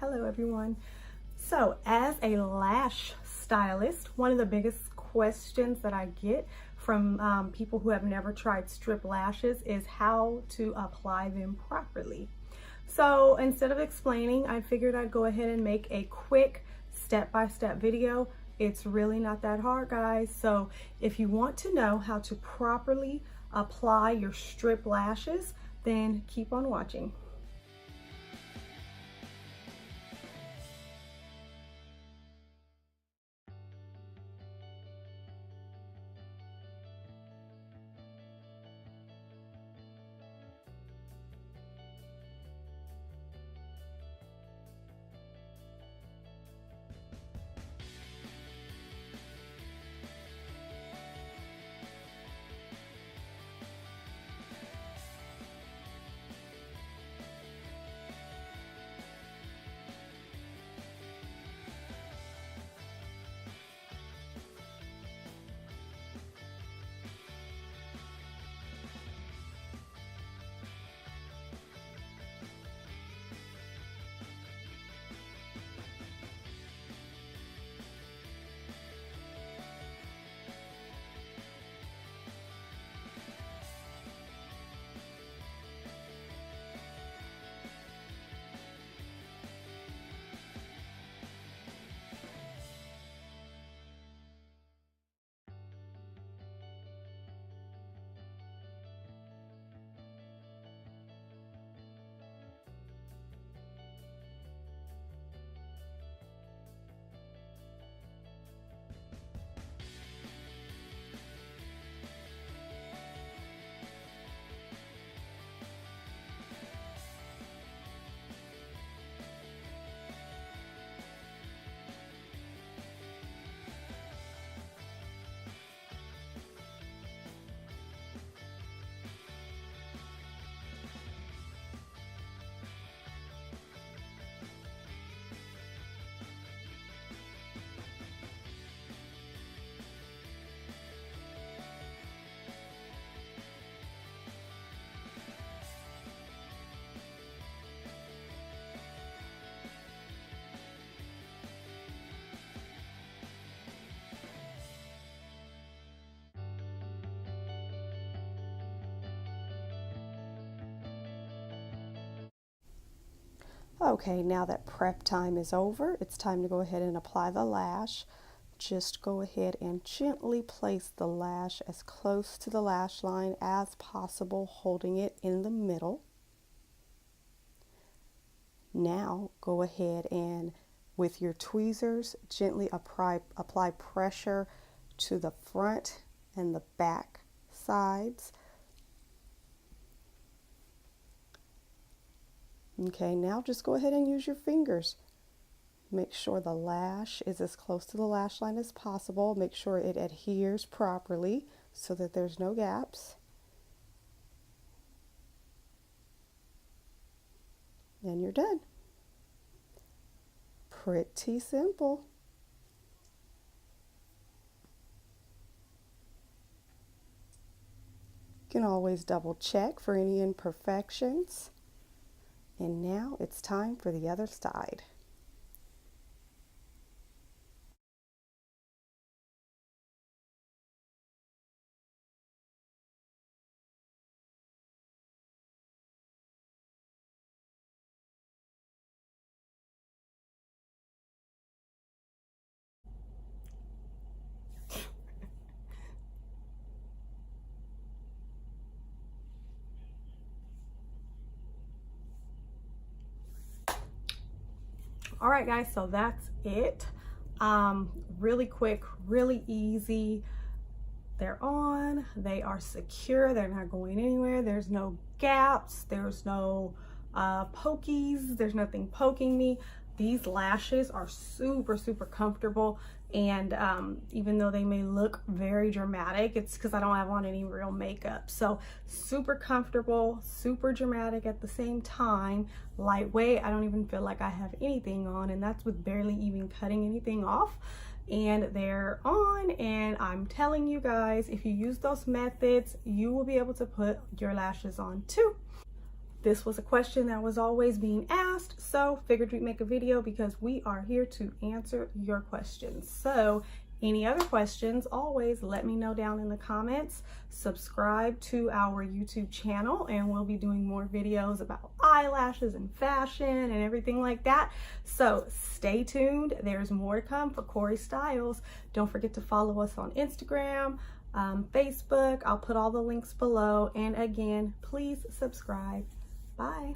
Hello everyone. So as a lash stylist, one of the biggest questions that I get from people who have never tried strip lashes is how to apply them properly. So instead of explaining, I figured I'd go ahead and make a quick step-by-step video. It's really not that hard, guys. So if you want to know how to properly apply your strip lashes, then keep on watching. Okay, now that prep time is over, it's time to go ahead and apply the lash. Just go ahead and gently place the lash as close to the lash line as possible, holding it in the middle. Now go ahead and with your tweezers gently apply pressure to the front and the back sides. Okay, now just go ahead and use your fingers. Make sure the lash is as close to the lash line as possible. Make sure it adheres properly so that there's no gaps. And you're done. Pretty simple. You can always double check for any imperfections. And now it's time for the other side. All right, guys, so that's it. Really quick, really easy. They're on, they are secure, they're not going anywhere. There's no gaps, there's no pokies, there's nothing poking me. These lashes are super, super comfortable. And even though they may look very dramatic, it's because I don't have on any real makeup. So super comfortable, super dramatic at the same time, lightweight. I don't even feel like I have anything on, and that's with barely even cutting anything off. And they're on, and I'm telling you guys, if you use those methods, you will be able to put your lashes on too. this was a question that was always being asked, so figured we'd make a video because we are here to answer your questions. So any other questions, always let me know down in the comments. Subscribe to our YouTube channel and we'll be doing more videos about eyelashes and fashion and everything like that. So stay tuned. There's more to come for Corrie Styles. Don't forget to follow us on Instagram, Facebook. I'll put all the links below. And again, please subscribe. Bye.